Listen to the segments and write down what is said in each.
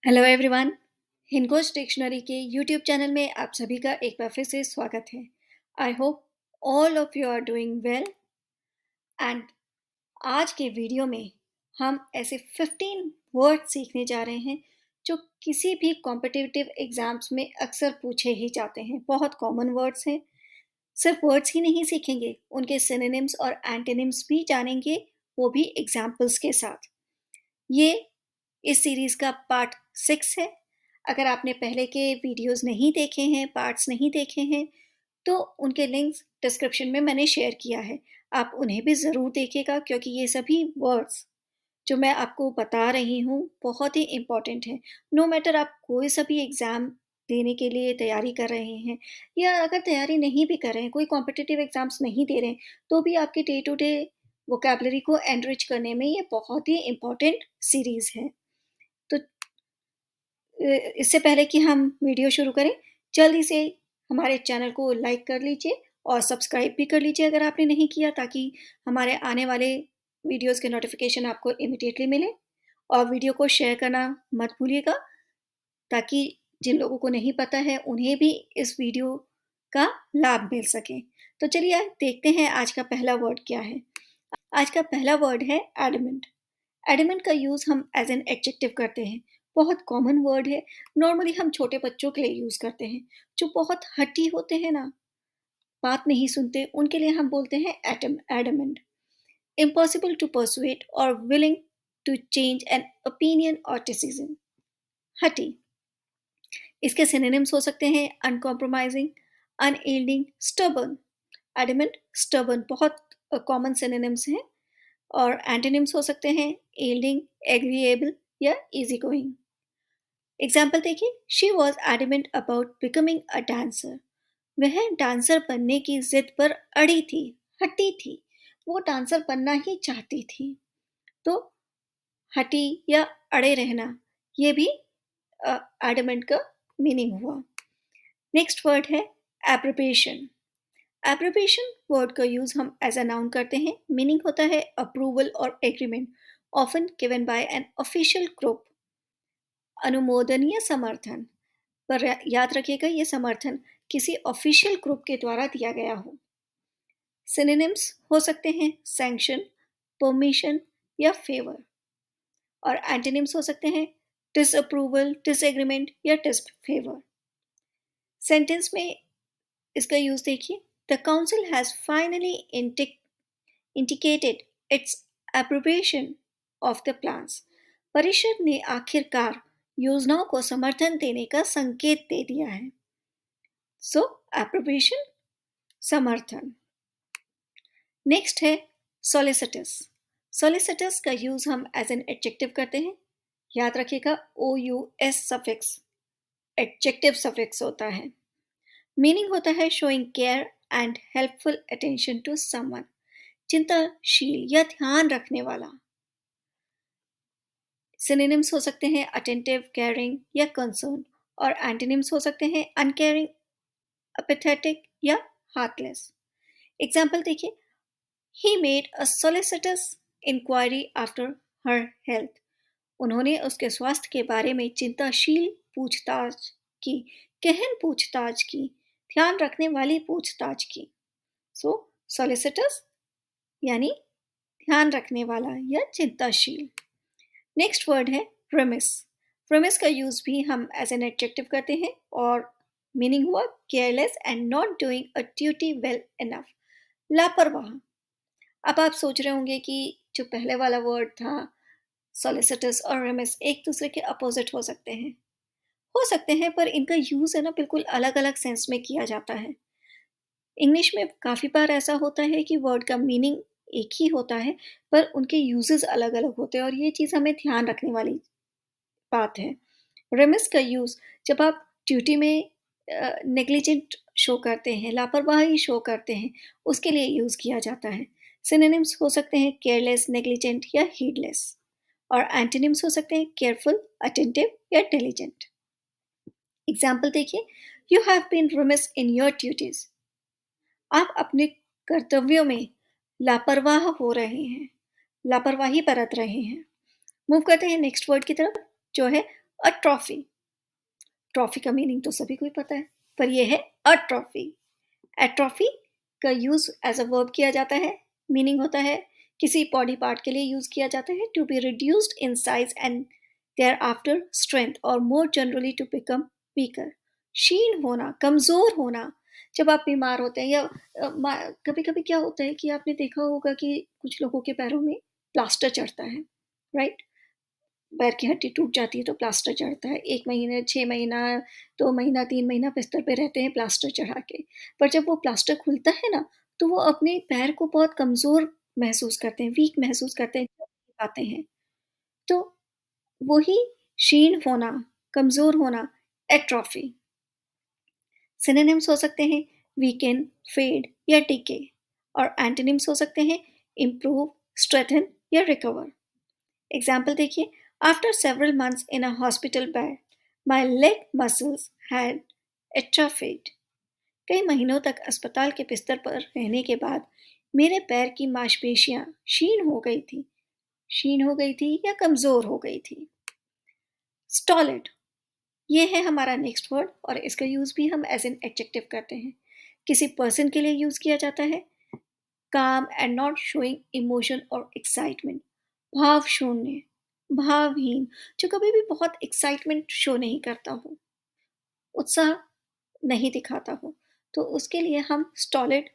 Hello everyone. Hindkosh dictionary के YouTube channel में आप सभी का एक बार फिर से स्वागत है। I hope all of you are doing well. And आज के वीडियो में हम ऐसे 15 वर्ड सीखने जा रहे हैं जो किसी भी कॉम्पिटिटिव एग्जाम्स में अक्सर पूछे ही जाते हैं। बहुत कॉमन वर्ड्स हैं। सिर्फ वर्ड्स ही नहीं सीखेंगे, उनके सिनोनिम्स और एंटोनिम्स भी जानेंगे, वो भी एग्जाम्पल्स के साथ। ये इस सीरीज़ का पार्ट 6 है। अगर आपने पहले के वीडियोस नहीं देखे हैं, पार्ट्स नहीं देखे हैं, तो उनके लिंक्स डिस्क्रिप्शन में मैंने शेयर किया है। आप उन्हें भी ज़रूर देखिएगा क्योंकि ये सभी वर्ड्स जो मैं आपको बता रही हूँ बहुत ही इम्पोर्टेंट हैं। नो मैटर आप कोई सा भी एग्ज़ाम देने के लिए तैयारी कर रहे हैं या अगर तैयारी नहीं भी कर रहे हैं, कोई कॉम्पिटिटिव एग्ज़ाम्स नहीं दे रहे हैं, तो भी आपके डे टू डे वोकैब्युलरी को एनरिच करने में ये बहुत ही इम्पोर्टेंट सीरीज़ है। तो इससे पहले कि हम वीडियो शुरू करें, जल्दी से हमारे चैनल को लाइक कर लीजिए और सब्सक्राइब भी कर लीजिए अगर आपने नहीं किया, ताकि हमारे आने वाले वीडियोस के नोटिफिकेशन आपको इमीडिएटली मिले। और वीडियो को शेयर करना मत भूलिएगा, ताकि जिन लोगों को नहीं पता है उन्हें भी इस वीडियो का लाभ मिल सके। तो चलिए देखते हैं आज का पहला वर्ड क्या है। आज का पहला वर्ड है एडमेंट। एडमेंट का यूज़ हम एज एन एडजेक्टिव करते हैं। बहुत कॉमन वर्ड है। नॉर्मली हम छोटे बच्चों के लिए यूज़ करते हैं, जो बहुत हट्टी होते हैं ना, बात नहीं सुनते, उनके लिए हम बोलते हैं एडमेंट। इम्पॉसिबल टू परसुएट और willing to change an opinion और डिसीजन। हटी। इसके सिनोनिम्स हो सकते हैं uncompromising, unyielding, stubborn. Adamant, stubborn बहुत कॉमन सिनोनिम्स हैं। और एंटोनिम्स हो सकते हैं यील्डिंग, एग्रीएबल या इजी गोइंग। एग्जाम्पल देखिए, she was adamant about becoming a dancer. वह डांसर बनने की जिद पर अड़ी थी, हटी थी। वो डांसर बनना ही चाहती थी। तो हटी या अड़े रहना, ये भी एडमेंट का मीनिंग हुआ। नेक्स्ट वर्ड है एप्रोप्रिएशन। एप्रोप्रिएशन वर्ड का यूज हम एज अ नाउन करते हैं। मीनिंग होता है अप्रूवल और agreement, often given by an official group. अनुमोदनीय समर्थन, पर याद रखिएगा ये समर्थन किसी ऑफिशियल ग्रुप के द्वारा दिया गया हो। सिनोनिम्स हो सकते हैं सैंक्शन, परमिशन या फेवर। और एंटोनिम्स हो सकते हैं डिसअप्रूवल, डिसएग्रीमेंट या डिसफेवर। सेंटेंस में इसका यूज देखिए, the council has finally indicated it's appropriation of the plans. परिषद ने आखिरकार योजनाओं को समर्थन देने का संकेत दे दिया है। सो एप्रोप्रिएशन, समर्थन। नेक्स्ट है सोलिसिटस। सोलिसिटस का यूज हम एज एन एडजेक्टिव करते हैं। याद रखिएगा O U S suffix adjective suffix होता है। मीनिंग होता है showing care and helpful attention to someone, चिंताशील या ध्यान रखने वाला। सिनोनिम्स हो सकते हैं अटेंटिव, केयरिंग या कंसर्न। और एंटोनिम्स हो सकते हैं अनकेयरिंग, अपेथेटिक या हार्टलेस। एग्जाम्पल देखिए, he made a solicitous inquiry after her health. उन्होंने उसके स्वास्थ्य के बारे में चिंताशील पूछताछ की, गहन पूछताछ की, ध्यान रखने वाली पूछताछ की। सो सोलिसिटस यानी ध्यान रखने वाला या चिंताशील। नेक्स्ट वर्ड है रेमिस। रेमिस का यूज भी हम एज एन एडजेक्टिव करते हैं और मीनिंग हुआ careless and not doing a duty well enough, लापरवाह। अब आप सोच रहे होंगे कि जो पहले वाला वर्ड था सोलिसिटस और रेमिस एक दूसरे के अपोजिट हो सकते हैं, पर इनका यूज है ना बिल्कुल अलग अलग सेंस में किया जाता है। इंग्लिश में काफ़ी बार ऐसा होता है कि वर्ड का मीनिंग एक ही होता है, पर उनके यूजेस अलग अलग होते हैं और ये चीज़ हमें ध्यान रखने वाली बात है। रेमिस का यूज़ जब आप ड्यूटी में नेग्लिजेंट शो करते हैं, लापरवाही शो करते हैं, उसके लिए यूज़ किया जाता है। सिनोनिम्स हो सकते हैं केयरलेस, नेग्लिजेंट या हीडलेस। और एंटोनिम्स हो सकते हैं केयरफुल, अटेंटिव या डिलिजेंट। एग्जाम्पल देखिए, you have been remiss in your duties. आप अपने कर्तव्यों में लापरवाह हो रहे हैं, लापरवाही बरत रहे हैं। मूव करते हैं नेक्स्ट वर्ड की तरफ, जो है अ ट्रॉफी। ट्रॉफी का मीनिंग तो सभी को ही पता है, पर यह है अ ट्रॉफी। एट्रोफी का यूज एज अ वर्ब किया जाता है। मीनिंग होता है किसी बॉडी पार्ट के लिए यूज किया जाता है, to be reduced in size and thereafter strength और more generally to become weaker. क्षीण होना, कमजोर होना। जब आप बीमार होते हैं या कभी कभी क्या होता है कि आपने देखा होगा कि कुछ लोगों के पैरों में प्लास्टर चढ़ता है, राइट? पैर की हड्डी टूट जाती है तो प्लास्टर चढ़ता है। 1 महीने, 6 महीना, 2 महीना, 3 महीना बिस्तर पे रहते हैं प्लास्टर चढ़ा के। पर जब वो प्लास्टर खुलता है ना, तो वो अपने पैर को बहुत कमज़ोर महसूस करते हैं, वीक महसूस करते हैं, चल नहीं पाते हैं। तो वही क्षीण होना, कमज़ोर होना, एट्रोफी। सिनोनिम्स हो सकते हैं वीकेन, फेड या डिके, और एंटोनिम्स हो सकते हैं इम्प्रूव, स्ट्रेंथन या रिकवर। एग्जाम्पल देखिए, after several months in a hospital bed my leg muscles had atrophied. कई महीनों तक अस्पताल के बिस्तर पर रहने के बाद मेरे पैर की मांसपेशियां क्षीण हो गई थी, क्षीण हो गई थी या कमजोर हो गई थी। स्टॉलिड, ये है हमारा नेक्स्ट वर्ड, और इसका यूज भी हम एज एन एडजेक्टिव करते हैं। किसी पर्सन के लिए यूज किया जाता है। काम एंड नॉट शोइंग इमोशन और एक्साइटमेंट, भाव शून्य, भावहीन, जो कभी भी बहुत एक्साइटमेंट शो नहीं करता हो, उत्साह नहीं दिखाता हो, तो उसके लिए हम स्टॉलिड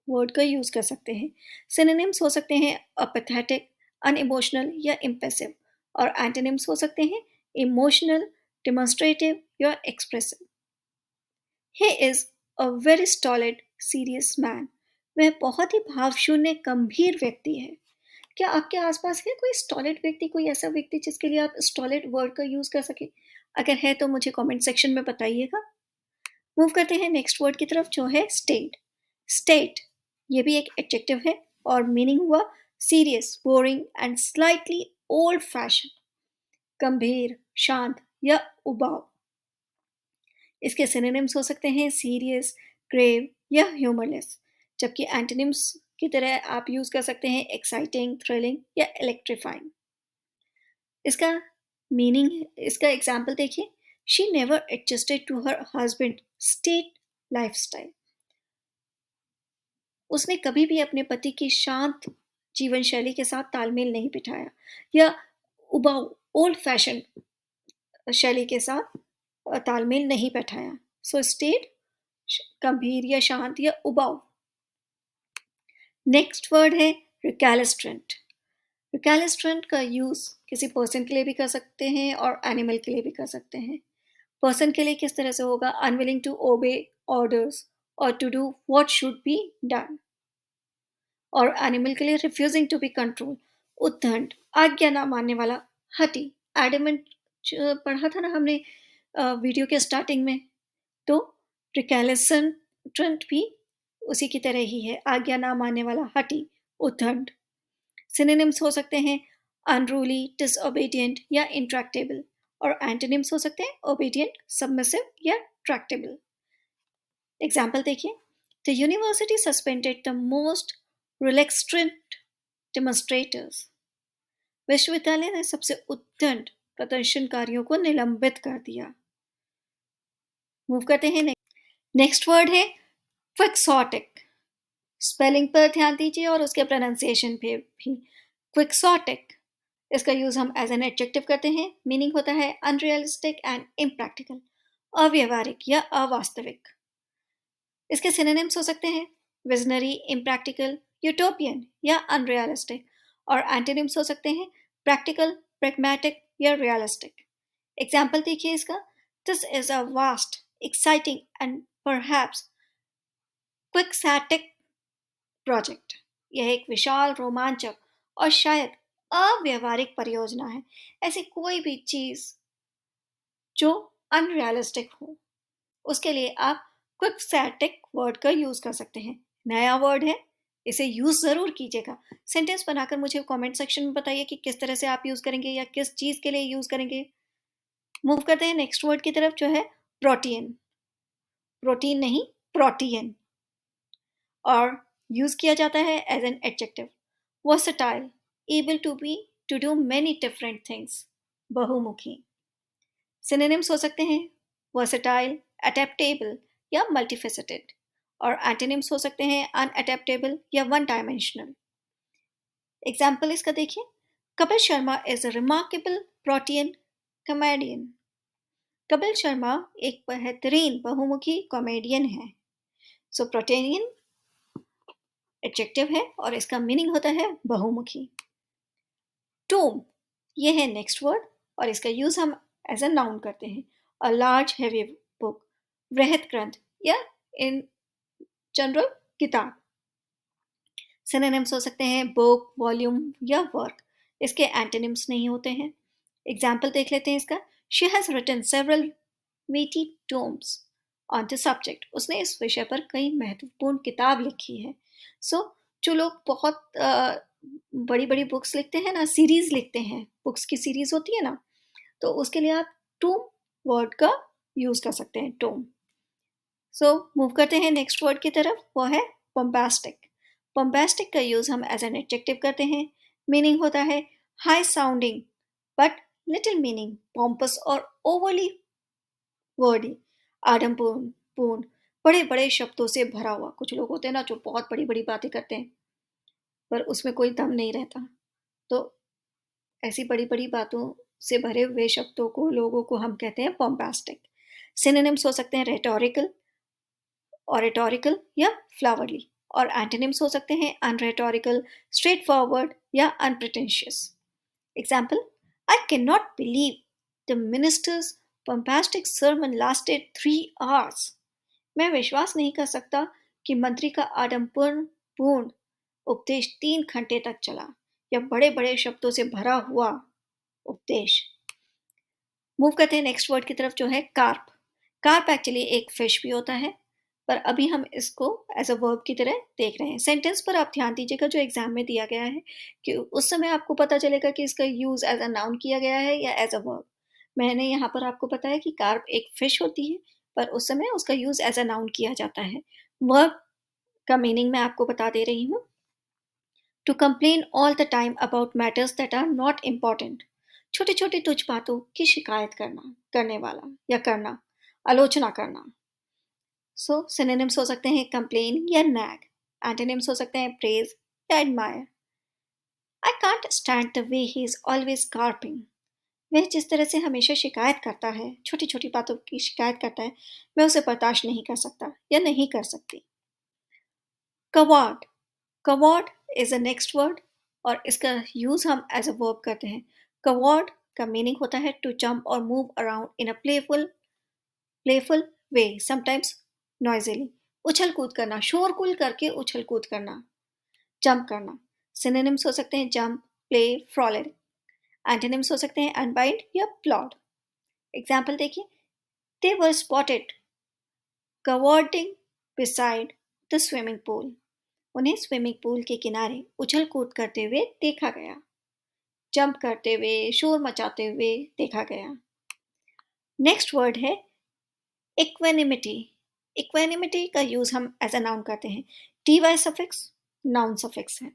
वर्ड का यूज कर सकते हैं। सिनोनिम्स हो सकते हैं अपेथेटिक, अनइमोशनल या इम्पेसिव, और एंटोनिम्स हो सकते हैं इमोशनल, डिमॉन्स्ट्रेटिव या expressive. He is a very stolid serious man, वह बहुत ही भावशून्य गंभीर व्यक्ति है। क्या आपके आसपास है कोई स्टॉलिड व्यक्ति, कोई ऐसा व्यक्ति जिसके लिए आप स्टॉलिड वर्ड का यूज कर सके? अगर है तो मुझे कमेंट सेक्शन में बताइएगा। मूव करते हैं नेक्स्ट वर्ड की तरफ, जो है स्टेट। स्टेट, ये भी एक एडजेक्टिव है, और मीनिंग हुआ serious, boring and slightly old fashion, गंभीर, शांत या उबाऊ। इसके सिनोनिम्स हो सकते हैं सीरियस, ग्रेव या ह्यूमरलेस, जबकि एंटोनिम्स की तरह आप यूज कर सकते हैं एक्साइटिंग, थ्रिलिंग या इलेक्ट्रीफाइंग। इसका मीनिंग, इसका एग्जाम्पल देखिए, she never adjusted to her husband state lifestyle. उसने कभी भी अपने पति की शांत जीवन शैली के साथ तालमेल नहीं बिठाया, या उबाऊ, ओल्ड फैशन शैली के साथ तालमेल नहीं बैठाया। सो स्टेट, गंभीर या शांत या उबाऊ। नेक्स्ट वर्ड है रिकैलिस्ट्रेंट। रिकैलिस्ट्रेंट का यूज किसी पर्सन के लिए भी कर सकते हैं और एनिमल के लिए भी कर सकते हैं। पर्सन के लिए किस तरह से होगा, अनविलिंग टू ओबे ऑर्डर्स और to do what should be done, और एनिमल के लिए रिफ्यूजिंग टू बी कंट्रोल, उद्दंड, आज्ञा ना मानने वाला, हठी, एडमेंट। पढ़ा था ना हमने वीडियो के स्टार्टिंग में। तो रिकैलिस्ट्रेंट भी उसी की तरह ही है, आज्ञा ना मानने वाला, हठी, उद्दंड। सिनोनिम्स हो सकते हैं अनरूली, डिसओबीडियंट या इंट्रैक्टेबल, और एंटोनिम्स हो सकते हैं ओबीडियंट, सबमिसिव या ट्रैक्टेबल। एग्जाम्पल देखिए, the university suspended the most recalcitrant demonstrators. विश्वविद्यालय ने सबसे उद्दंड प्रदर्शनकारियों को निलंबित कर दिया। मूव करते हैं नेक्स्ट वर्ड है क्विक्सोटिक। स्पेलिंग पर ध्यान दीजिए और उसके प्रोनाउंसिएशन पे भी। क्विक्सोटिक, इसका यूज हम एज एन एडजेक्टिव करते हैं। मीनिंग होता है अनरियलिस्टिक एंड इम्प्रैक्टिकल, अव्यवहारिक या अवास्तविक। इसके सिनोनिम्स हो सकते हैं विजनरी, इम्प्रैक्टिकल, यूटोपियन या अनरियलिस्टिक, और एंटोनिम्स हो सकते हैं प्रैक्टिकल, प्रैग्मेटिक या रियलिस्टिक। एग्जाम्पल देखिए इसका, this is a vast, exciting and perhaps quixotic project. यह एक विशाल, रोमांचक और शायद अव्यवहारिक परियोजना है। ऐसी कोई भी चीज जो अनरियलिस्टिक हो, उसके लिए आप क्विक्सैटिक वर्ड का यूज कर सकते हैं। नया वर्ड है, इसे यूज जरूर कीजिएगा। सेंटेंस बनाकर मुझे कमेंट सेक्शन में बताइए कि किस तरह से आप यूज करेंगे या किस चीज के लिए यूज करेंगे। मूव करते हैं नेक्स्ट वर्ड की तरफ, जो है प्रोटीन। प्रोटीन नहीं, प्रोटीन, और यूज किया जाता है as an adjective. Versatile, able to be to do many different things, बहुमुखी। सिनोनिम्स हो सकते हैं वर्सेटाइल, अडेप्टेबल या मल्टीफेसेटेड, और एंटोनिम्स हो सकते हैं अनअडेप्टेबल या वन डायमेंशनल। एग्जाम्पल इसका देखिए, Kapil Sharma is a remarkable protean comedian. Kapil Sharma एक बेहतरीन बहुमुखी कॉमेडियन है। सो प्रोटेनियन एडजेक्टिव है और इसका मीनिंग होता है बहुमुखी। टोम, ये है नेक्स्ट वर्ड और इसका यूज हम एज अ नाउन करते हैं। अ लार्ज हैवी बुक, वृहत ग्रंथ या इन जनरल किताब। सिनोनिम्स हो सकते हैं बुक, वॉल्यूम या वर्क। इसके एंटोनिम्स नहीं होते हैं। एग्जाम्पल देख लेते हैं इसका। शी हैज रिटन सेवरल मीटी टोम्स ऑन द सब्जेक्ट। उसने इस विषय पर कई महत्वपूर्ण किताब लिखी है। सो जो लोग बहुत बड़ी बड़ी बुक्स लिखते हैं ना, सीरीज लिखते हैं, बुक्स की सीरीज होती है ना, तो उसके लिए आप टोम वर्ड का यूज कर सकते हैं, टोम। सो मूव करते हैं नेक्स्ट वर्ड की तरफ, वो है बोम्बास्टिक। बोम्बास्टिक का यूज हम एज एन एडजेक्टिव करते हैं। मीनिंग होता है high sounding but little meaning, pompous और ओवरली वर्डी, आडम्बरपूर्ण पूर्ण, बड़े बड़े शब्दों से भरा हुआ। कुछ लोग होते हैं ना जो बहुत बड़ी बड़ी बातें करते हैं पर उसमें कोई दम नहीं रहता, तो ऐसी बड़ी बड़ी बातों से भरे हुए शब्दों को, लोगों को हम कहते हैं बोम्बास्टिक। सिनोनिम्स हो सकते हैं रेटोरिकल, ऑरेटोरिकल या फ्लावरली, और एंटोनिम्स हो सकते हैं अनरेटोरिकल, स्ट्रेट फॉरवर्ड या unpretentious. Example, I can not believe the minister's bombastic sermon lasted 3 hours. मैं विश्वास नहीं कर सकता कि मंत्री का आडंबरपूर्ण उपदेश 3 घंटे तक चला, या बड़े बड़े शब्दों से भरा हुआ उपदेश। मूव करते हैं नेक्स्ट वर्ड की तरफ, जो है कार्प। कार्प एक्चुअली एक फिश भी होता है, पर अभी हम इसको एज अ वर्ब की तरह देख रहे हैं। सेंटेंस पर आप ध्यान दीजिएगा जो एग्जाम में दिया गया है, कि उस समय आपको पता चलेगा कि इसका यूज एज अ नाउन किया गया है या एज अ वर्ब। मैंने यहाँ पर आपको बताया कि कार्प एक फिश होती है, पर उस समय उसका यूज एज अ नाउन किया जाता है। वर्ब का मीनिंग मैं आपको बता दे रही हूँ। To complain all the time about matters that are not important. छोटी छोटी तुच्छ बातों की शिकायत करना, करने वाला या करना, आलोचना करना। सो सिनोनिम्स हो सकते हैं कंप्लेन या नैग। एंटोनिम्स हो सकते हैं प्रेज या admire. I can't stand the way he is always carping. वह जिस तरह से हमेशा शिकायत करता है, छोटी छोटी बातों की शिकायत करता है, मैं उसे बर्दाश्त नहीं कर सकता या नहीं कर सकती। Coward, coward is a next word और इसका यूज हम एज अ वर्ब करते हैं। कवार्ड का मीनिंग होता है टू जंप और move around in a playful way, sometimes Noisli. उछल कूद करना, शोरगुल करके उछल कूद करना, जंप करना। सिनोनिम्स हो सकते हैं जंप, प्ले, फ्रॉलिक। एंटोनिम्स हो सकते हैं अनबाइंड या प्लॉट। एग्जाम्पल देखिए, they were spotted cavorting beside the swimming pool. उन्हें स्विमिंग पूल के किनारे उछल कूद करते हुए देखा गया, जंप करते हुए, शोर मचाते हुए देखा गया। नेक्स्ट वर्ड है इक्वेनिमिटी। इक्वेनिमिटी का यूज हम एज अ नाउन करते हैं। T y suffix noun suffix है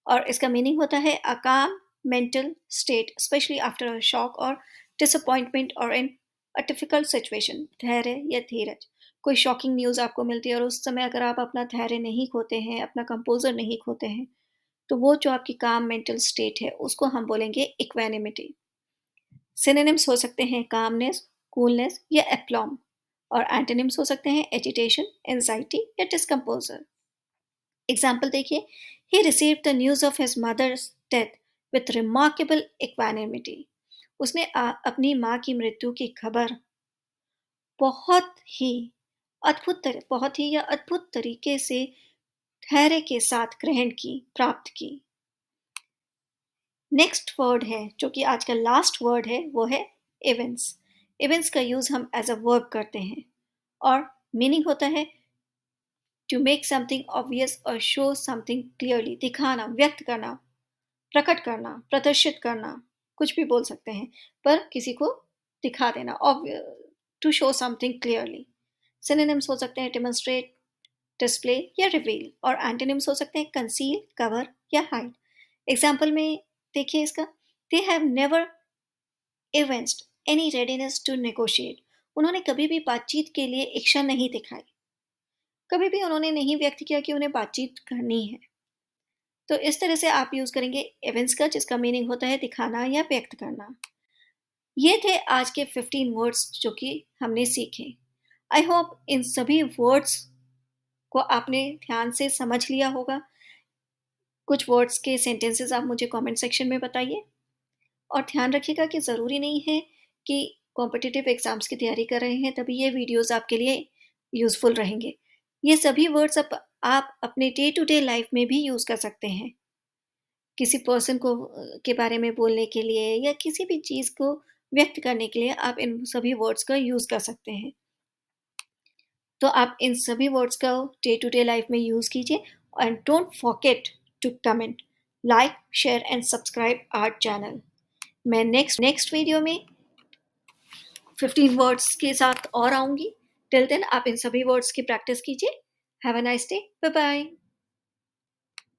और इसका मीनिंग होता है a calm mental state specially after a shock और डिसअपॉइंटमेंट और इन अ डिफिकल्ट सिचुएशन। धैर्य या धीरज। कोई शॉकिंग न्यूज़ आपको मिलती है और उस समय अगर आप अपना धैर्य नहीं खोते हैं, अपना कंपोजर नहीं खोते हैं, तो वो जो आपकी काम मेंटल स्टेट है उसको हम बोलेंगे इक्वेनिमिटी। सिनोनिम्स हो सकते हैं कामनेस, कूलनेस या एप्लॉम, और एंटोनिम्स हो सकते हैं एजिटेशन, एंजाइटी या डिस्कम्पोजर। एग्जाम्पल देखिए, he received the news of his mother's death with remarkable equanimity. उसने अपनी माँ की मृत्यु की खबर बहुत ही या अद्भुत तरीके से धैर्य के साथ ग्रहण की, प्राप्त की। नेक्स्ट वर्ड है जो कि आज का लास्ट वर्ड है, वो है इवेंट्स। इवेंट्स का यूज हम एज अ वर्ब करते हैं और मीनिंग होता है टू मेक समथिंग ऑब्वियस और शो समथिंग क्लियरली। दिखाना, व्यक्त करना, प्रकट करना, प्रदर्शित करना, कुछ भी बोल सकते हैं, पर किसी को दिखा देना, to show something clearly. Synonyms हो सकते हैं डेमोन्स्ट्रेट, डिस्प्ले या रिवील, और एंटोनिम्स हो सकते हैं कंसील, कवर या हाइड। एग्जाम्पल में देखिए इसका, they have never evinced any readiness to negotiate. उन्होंने कभी भी बातचीत के लिए इच्छा नहीं दिखाई। कभी भी उन्होंने नहीं व्यक्त किया कि उन्हें बातचीत करनी है। तो इस तरह से आप यूज़ करेंगे एविंस का, जिसका मीनिंग होता है दिखाना या व्यक्त करना। ये थे आज के 15 वर्ड्स जो कि हमने सीखे। आई होप इन सभी वर्ड्स को आपने ध्यान से समझ लिया होगा। कुछ वर्ड्स के सेंटेंसेस आप मुझे कमेंट सेक्शन में बताइए। और ध्यान रखिएगा कि ज़रूरी नहीं है कि कॉम्पिटिटिव एग्ज़ाम्स की तैयारी कर रहे हैं तभी ये वीडियोज़ आपके लिए यूज़फुल रहेंगे। ये सभी वर्ड्स आप अपने डे टू डे लाइफ़ में भी यूज़ कर सकते हैं। किसी पर्सन को के बारे में बोलने के लिए या किसी भी चीज़ को व्यक्त करने के लिए आप इन सभी वर्ड्स का यूज़ कर सकते हैं। तो आप इन सभी वर्ड्स का डे टू डे लाइफ में यूज़ कीजिए and don't forget to comment, like, share and subscribe our channel. मैं नेक्स्ट वीडियो में 15 वर्ड्स के साथ और आऊँगी। टिल देन आप इन सभी वर्ड्स की प्रैक्टिस कीजिए। Have a nice day. Bye bye.